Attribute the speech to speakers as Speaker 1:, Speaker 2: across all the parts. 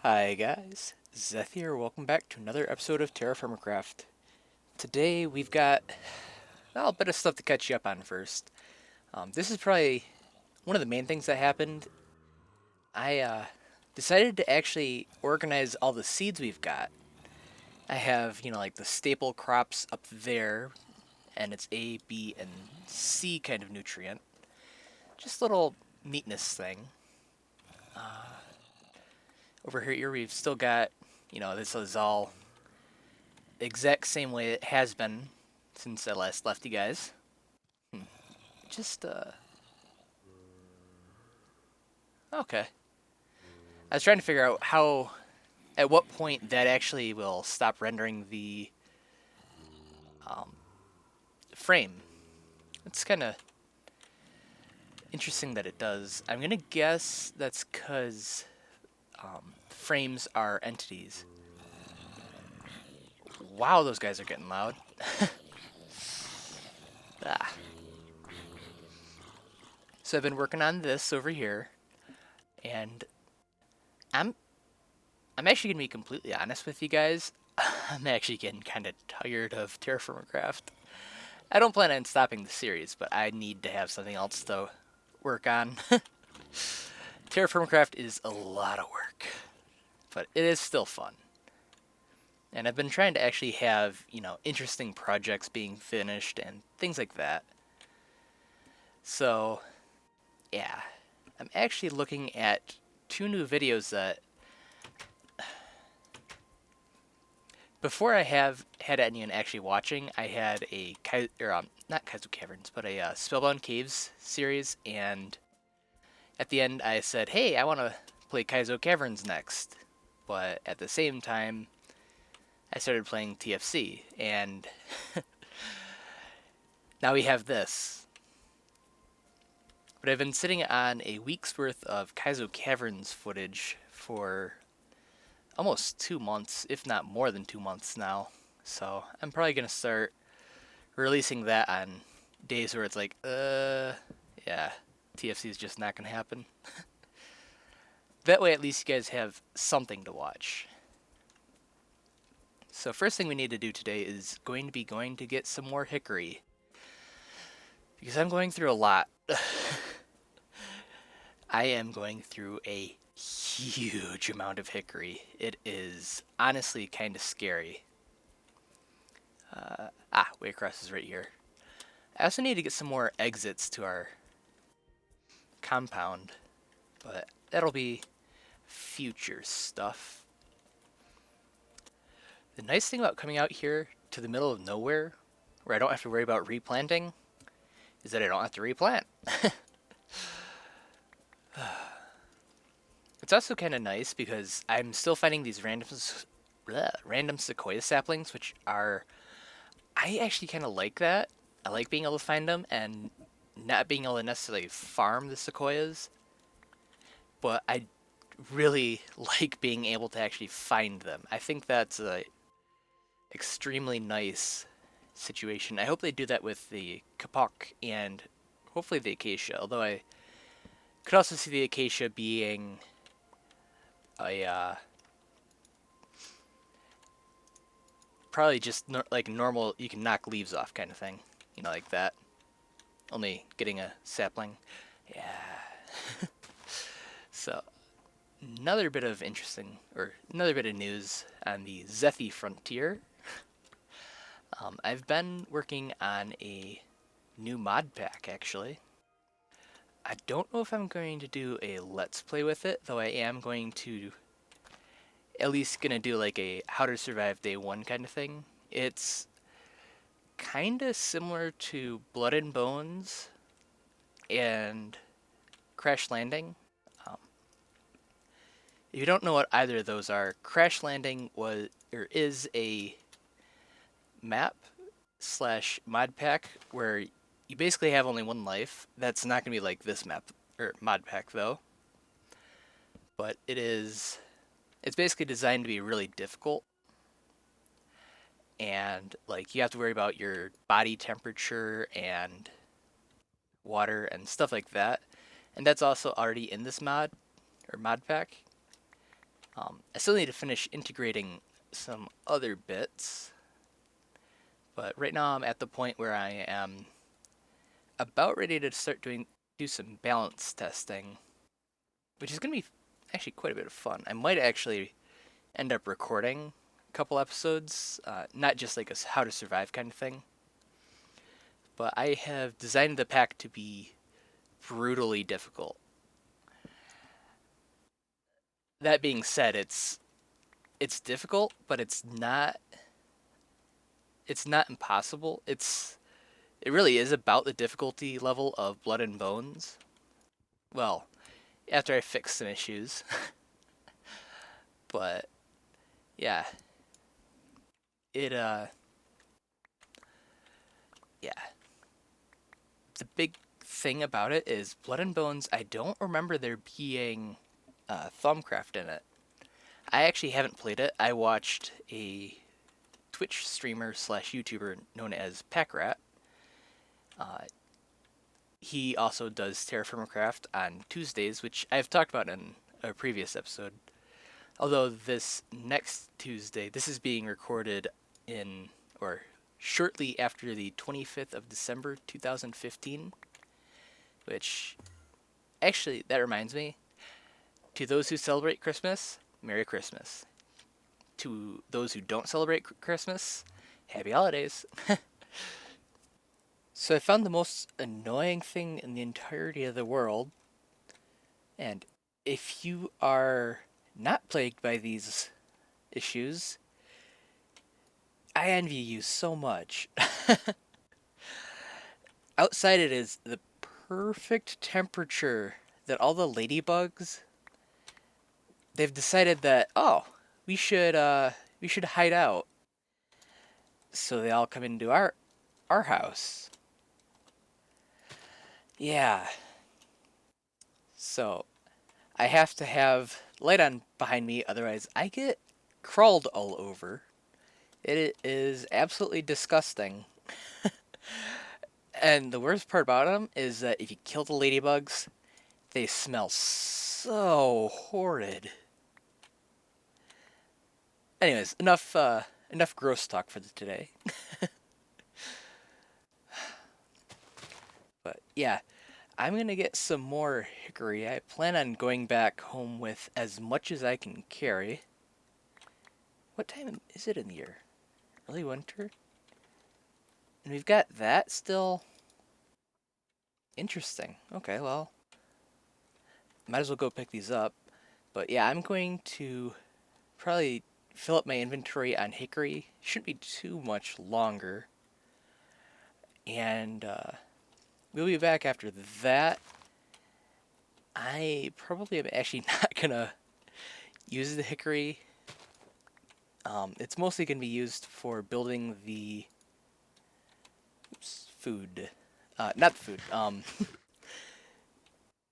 Speaker 1: Hi guys, Zeth here. Welcome back to another episode of TerraFirmaCraft. Today we've got a bit of stuff to catch you up on first. This is probably one of the main things that happened. I decided to actually organize all the seeds we've got. I have, like the staple crops up there, and it's A, B, and C kind of nutrient. Just a little neatness thing. Over here we've still got, this is all the exact same way it has been since I last left you guys. Just, okay. I was trying to figure out at what point that actually will stop rendering the um, frame. It's kind of interesting that it does. I'm going to guess that's because frames are entities. Wow, those guys are getting loud. Ah. So I've been working on this over here, and I'm actually gonna be completely honest with you guys. I'm actually getting kind of tired of TerraFirmaCraft. I don't plan on stopping the series, but I need to have something else to work on. TerraFirmaCraft is a lot of work, but it is still fun. And I've been trying to actually have, interesting projects being finished and things like that. So, yeah. I'm actually looking at two new videos that before I have had anyone actually watching, I had a not Kaizo Caverns, but a Spellbound Caves series, and at the end I said, "Hey, I want to play Kaizo Caverns next," but at the same time, I started playing TFC, and now we have this. But I've been sitting on a week's worth of Kaizo Caverns footage for almost 2 months, if not more than 2 months now. So I'm probably gonna start releasing that on days where it's like, yeah, TFC is just not gonna happen. That way, at least you guys have something to watch. So first thing we need to do today is going to get some more hickory, because I'm going through a lot. I am going through a huge amount of hickory. It is honestly kind of scary. Way across is right here. I also need to get some more exits to our compound, but that'll be future stuff. The nice thing about coming out here to the middle of nowhere, where I don't have to worry about replanting, is that I don't have to replant. It's also kind of nice because I'm still finding these random sequoia saplings, which are, I actually kind of like that. I like being able to find them and not being able to necessarily farm the sequoias, but I really like being able to actually find them. I think that's a extremely nice situation. I hope they do that with the kapok and hopefully the acacia, although I could also see the acacia being a probably just like normal, you can knock leaves off kind of thing, like that. Only getting a sapling. Yeah. So, another bit of news on the Zethi frontier. I've been working on a new mod pack, actually. I don't know if I'm going to do a let's play with it, though I am going to at least gonna do like a how to survive day one kind of thing. It's kind of similar to Blood and Bones and Crash Landing. Um, if you don't know what either of those are, Crash Landing is a map slash mod pack where you basically have only one life. That's not gonna be like this map or mod pack though, but it's basically designed to be really difficult, and like you have to worry about your body temperature and water and stuff like that, and that's also already in this mod pack. I still need to finish integrating some other bits, but right now I'm at the point where I am about ready to start do some balance testing, which is going to be actually quite a bit of fun. I might actually end up recording a couple episodes, not just like a how to survive kind of thing, but I have designed the pack to be brutally difficult. That being said, it's difficult, but it's not impossible. It really is about the difficulty level of Blood and Bones. Well, after I fix some issues, but yeah, it yeah. The big thing about it is Blood and Bones. I don't remember there being Thumbcraft in it. I actually haven't played it. I watched a Twitch streamer slash YouTuber known as Packrat. Uh, he also does TerraFirmaCraft on Tuesdays, which I've talked about in a previous episode. Although this next Tuesday, this is being recorded in, or shortly after the 25th of December 2015, which, actually, that reminds me, to those who celebrate Christmas, Merry Christmas. To those who don't celebrate Christmas, Happy Holidays. So I found the most annoying thing in the entirety of the world, and if you are not plagued by these issues, I envy you so much. Outside it is the perfect temperature that all the ladybugs, they've decided that, oh, we should hide out. So they all come into our house. Yeah. So I have to have light on behind me, otherwise I get crawled all over. It is absolutely disgusting. And the worst part about them is that if you kill the ladybugs, they smell so horrid. Anyways, enough gross talk for today. But yeah, I'm gonna get some more hickory. I plan on going back home with as much as I can carry. What time is it in the year? Early winter? And we've got that still. Interesting. Okay, well, might as well go pick these up. But yeah, I'm going to probably fill up my inventory on hickory. Shouldn't be too much longer. And we'll be back after that. I probably am actually not gonna use the hickory. It's mostly gonna be used for building the food. Not the food.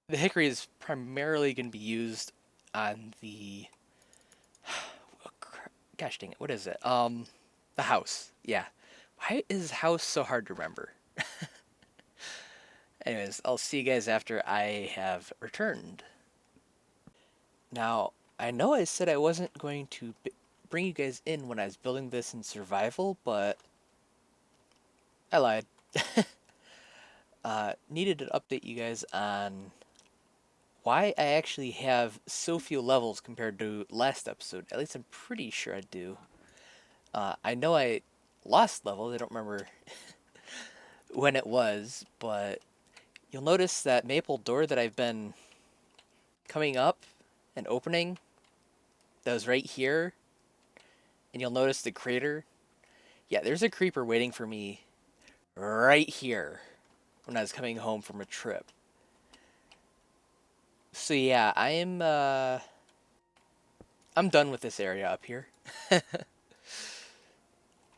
Speaker 1: The hickory is primarily gonna be used on the. Gosh dang it! What is it? The house. Yeah. Why is house so hard to remember? Anyways, I'll see you guys after I have returned. Now, I know I said I wasn't going to bring you guys in when I was building this in survival, but I lied. Needed to update you guys on why I actually have so few levels compared to last episode. At least I'm pretty sure I do. I know I lost levels. I don't remember when it was, but you'll notice that maple door that I've been coming up and opening that was right here, and you'll notice the crater. Yeah, there's a creeper waiting for me right here when I was coming home from a trip. So yeah, I'm done with this area up here.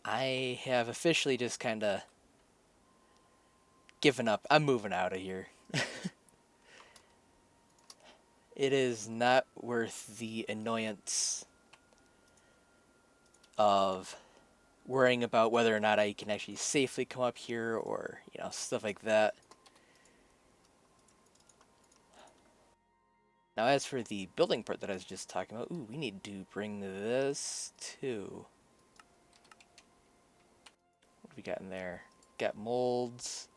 Speaker 1: I have officially just kind of given up. I'm moving out of here. It is not worth the annoyance of worrying about whether or not I can actually safely come up here or, stuff like that. Now, as for the building part that I was just talking about, ooh, we need to bring this too. What do we got in there? Got molds.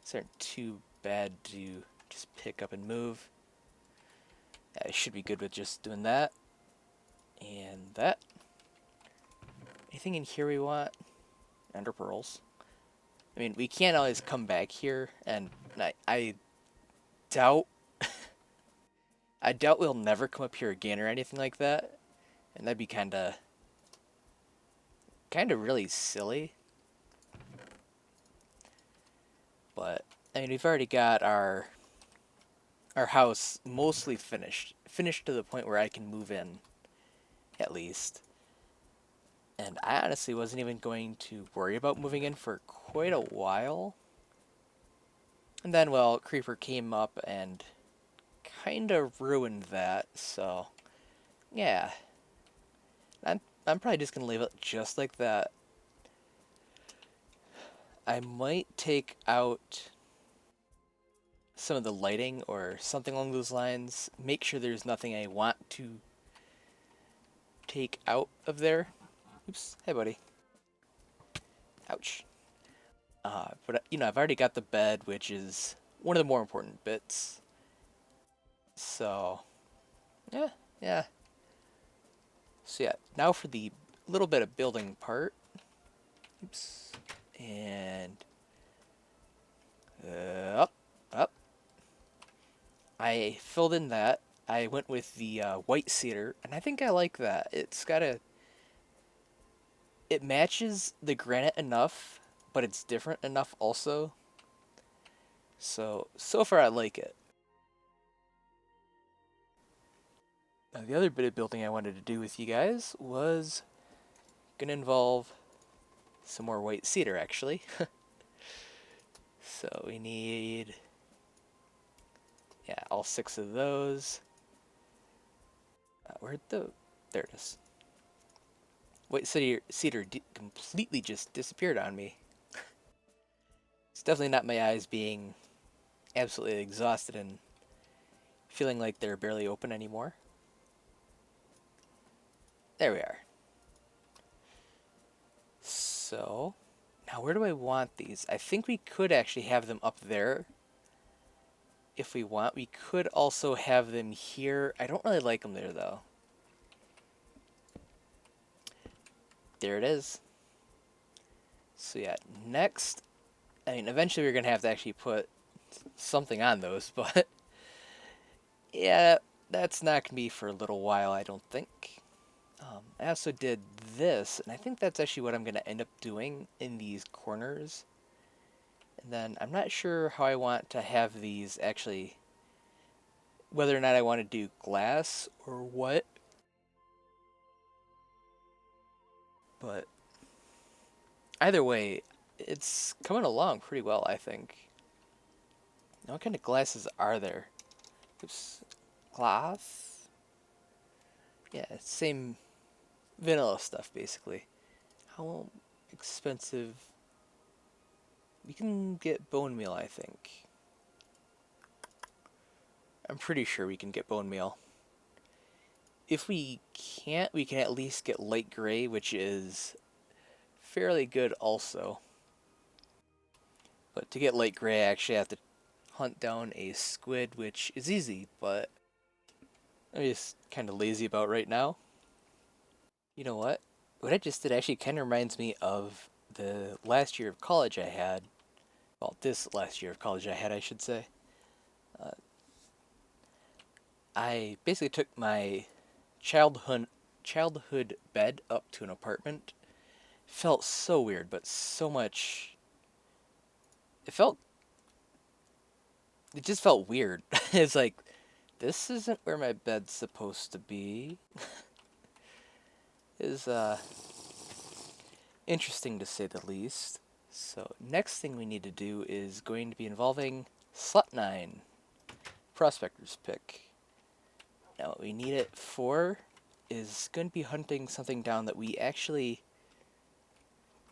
Speaker 1: These aren't too bad to just pick up and move. I should be good with just doing that. And that. Anything in here we want? Ender pearls. I mean, we can't always come back here, and I doubt I doubt we'll never come up here again or anything like that, and that'd be kind of really silly. But I mean, we've already got our house mostly finished to the point where I can move in, at least. And I honestly wasn't even going to worry about moving in for quite a while. And then, well, Creeper came up and kind of ruined that, so yeah. I'm probably just going to leave it just like that. I might take out some of the lighting or something along those lines. Make sure there's nothing I want to take out of there. Oops, hey buddy. Ouch. But, you know, I've already got the bed, which is one of the more important bits. So, yeah. So yeah, now for the little bit of building part. Oops. And up. I filled in that. I went with the white cedar, and I think I like that. It matches the granite enough, but it's different enough also. So far I like it. Now the other bit of building I wanted to do with you guys was gonna involve some more white cedar, actually. So we need, yeah, all 6 of those. There it is. White cedar completely just disappeared on me. It's definitely not my eyes being absolutely exhausted and feeling like they're barely open anymore. There we are. So, now where do I want these? I think we could actually have them up there. If we want, we could also have them here. I don't really like them there, though. There it is. So yeah, next, I mean, eventually we're going to have to actually put something on those, but yeah, that's not going to be for a little while, I don't think. I also did this, and I think that's actually what I'm going to end up doing in these corners. And then I'm not sure how I want to have these actually, whether or not I want to do glass or what. But either way, it's coming along pretty well, I think. Now, what kind of glasses are there? Oops. Glass? Yeah, same vanilla stuff, basically. How expensive? We can get bone meal, I think. I'm pretty sure we can get bone meal. If we can't, we can at least get light gray, which is fairly good also. But to get light gray, I actually have to hunt down a squid, which is easy, but I'm just kind of lazy about right now. You know what? What I just did actually kind of reminds me of the last year of college I had. Well, this last year of college I had, I should say. I basically took my childhood bed up to an apartment. Felt so weird, but so much. It just felt weird. It's like, this isn't where my bed's supposed to be. Is interesting to say the least. So next thing we need to do is going to be involving Slot 9, Prospector's Pick. Now what we need it for is going to be hunting something down that we actually,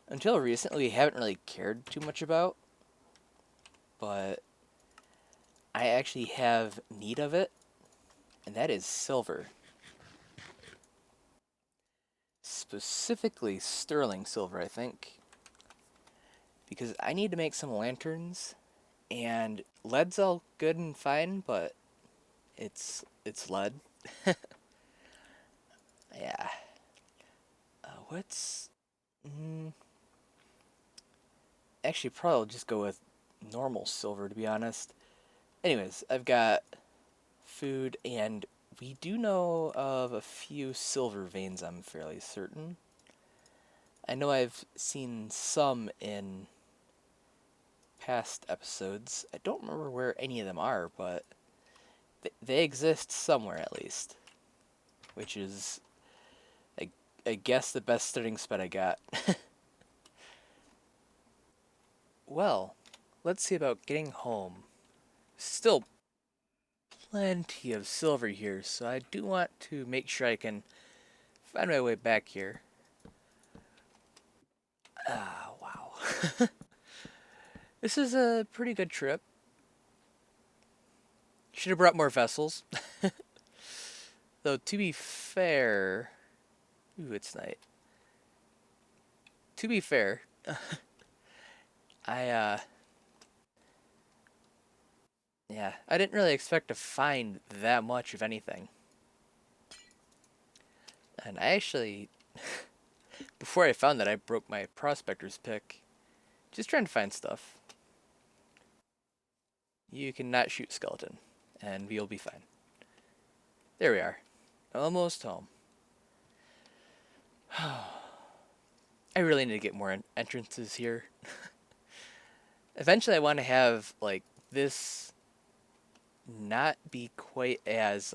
Speaker 1: until recently, haven't really cared too much about. But I actually have need of it, and that is silver. Specifically sterling silver, I think. Because I need to make some lanterns, and lead's all good and fine, but it's lead. Yeah. What's... Mm, actually, probably I'll just go with normal silver, to be honest. Anyways, I've got food, and we do know of a few silver veins, I'm fairly certain. I know I've seen some in past episodes. I don't remember where any of them are, but they exist somewhere at least, which is, I, I guess, the best starting spot I got. Well, let's see about getting home. Still plenty of silver here, so I do want to make sure I can find my way back here. Ah, wow. This is a pretty good trip. Should have brought more vessels. Though, to be fair... Ooh, it's night. To be fair, I, yeah, I didn't really expect to find that much of anything. And I actually, before I found that, I broke my prospector's pick. Just trying to find stuff. You cannot shoot skeleton, and we'll be fine. There we are. Almost home. I really need to get more entrances here. Eventually I want to have, like, this not be quite as,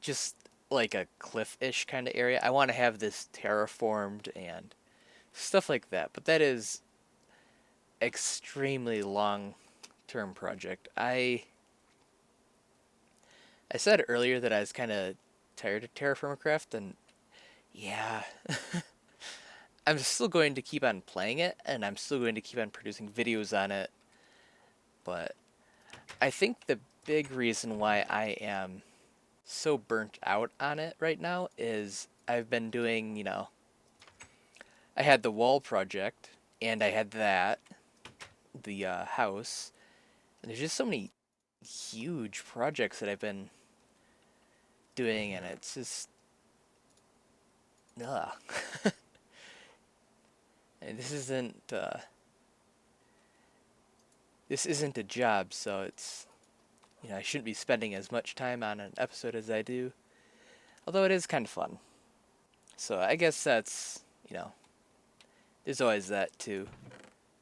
Speaker 1: just like a cliff-ish kind of area. I want to have this terraformed and stuff like that, but that is extremely long-term project. I said earlier that I was kind of tired of TerraFirmaCraft, and yeah, I'm still going to keep on playing it, and I'm still going to keep on producing videos on it, but I think the big reason why I am so burnt out on it right now is I've been doing, I had the wall project, and I had that, the house, and there's just so many huge projects that I've been doing, and it's just, ugh. And this isn't a job, so it's, I shouldn't be spending as much time on an episode as I do, although it is kind of fun. So I guess that's, there's always that too.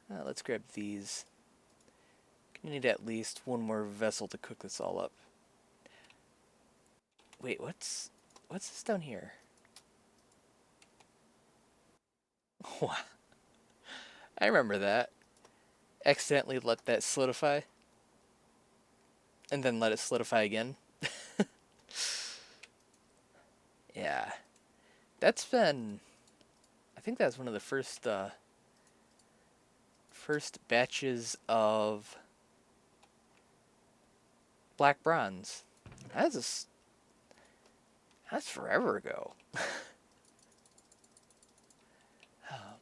Speaker 1: Let's grab these. You need at least one more vessel to cook this all up. Wait, what's this down here? I remember that. Accidentally let that solidify. And then let it solidify again. Yeah. That's been... I think that's one of the first batches of black bronze. That's forever ago.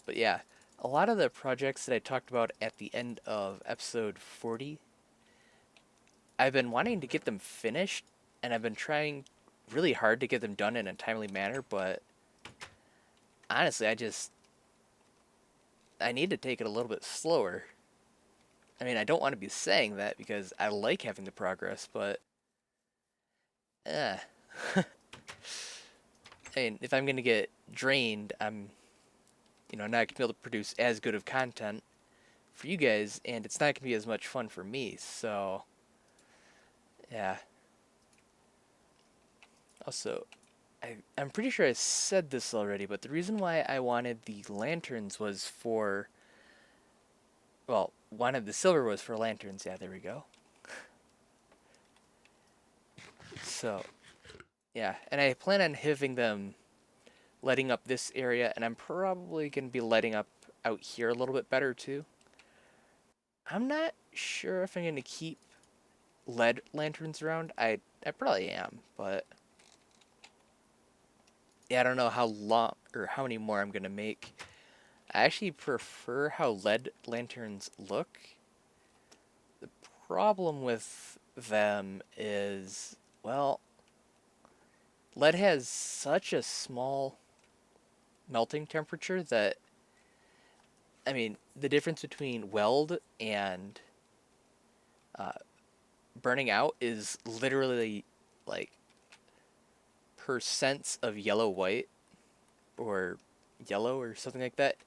Speaker 1: But yeah, a lot of the projects that I talked about at the end of episode 40, I've been wanting to get them finished, and I've been trying really hard to get them done in a timely manner, but honestly, I need to take it a little bit slower. I mean, I don't want to be saying that because I like having the progress, but I mean, if I'm gonna get drained, I'm not gonna be able to produce as good of content for you guys, and it's not gonna be as much fun for me. So, yeah. Also, I'm pretty sure I said this already, but the reason why I wanted the lanterns was for, well, wanted the silver was for lanterns. Yeah, there we go. So, yeah, and I plan on having them lighting up this area, and I'm probably going to be lighting up out here a little bit better too. I'm not sure if I'm gonna keep LED lanterns around. I probably am, but yeah, I don't know how long or how many more I'm gonna make. I actually prefer how LED lanterns look. The problem with them is, well, lead has such a small melting temperature that, I mean, the difference between weld and uh, burning out is literally like percents of yellow white or yellow or something like that.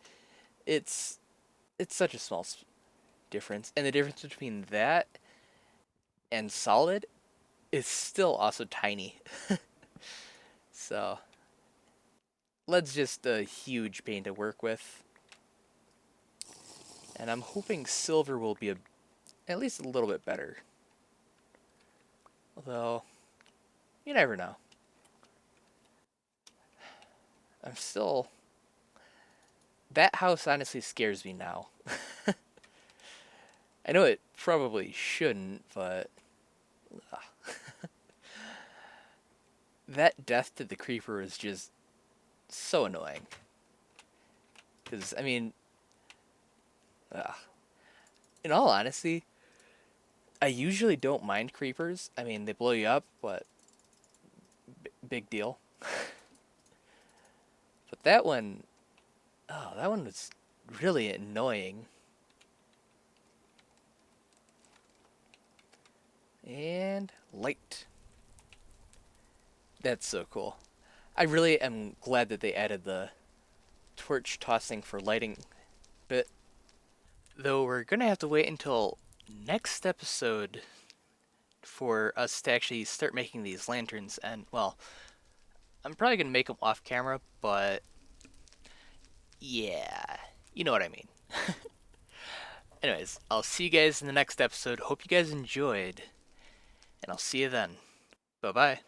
Speaker 1: It's it's such a small difference, and the difference between that and solid is still also tiny. So lead's just a huge pain to work with, and I'm hoping silver will be at least a little bit better. Although you never know. I'm still that house honestly scares me now. I know it probably shouldn't, but that death to the creeper is just so annoying. Because, I mean, ugh. In all honesty, I usually don't mind creepers. I mean, they blow you up, but big deal. But that one, oh, that one was really annoying. And light. That's so cool. I really am glad that they added the torch tossing for lighting bit. Though we're gonna have to wait until next episode for us to actually start making these lanterns. And, well, I'm probably gonna make them off camera, but yeah, you know what I mean. Anyways, I'll see you guys in the next episode. Hope you guys enjoyed, and I'll see you then. Bye bye.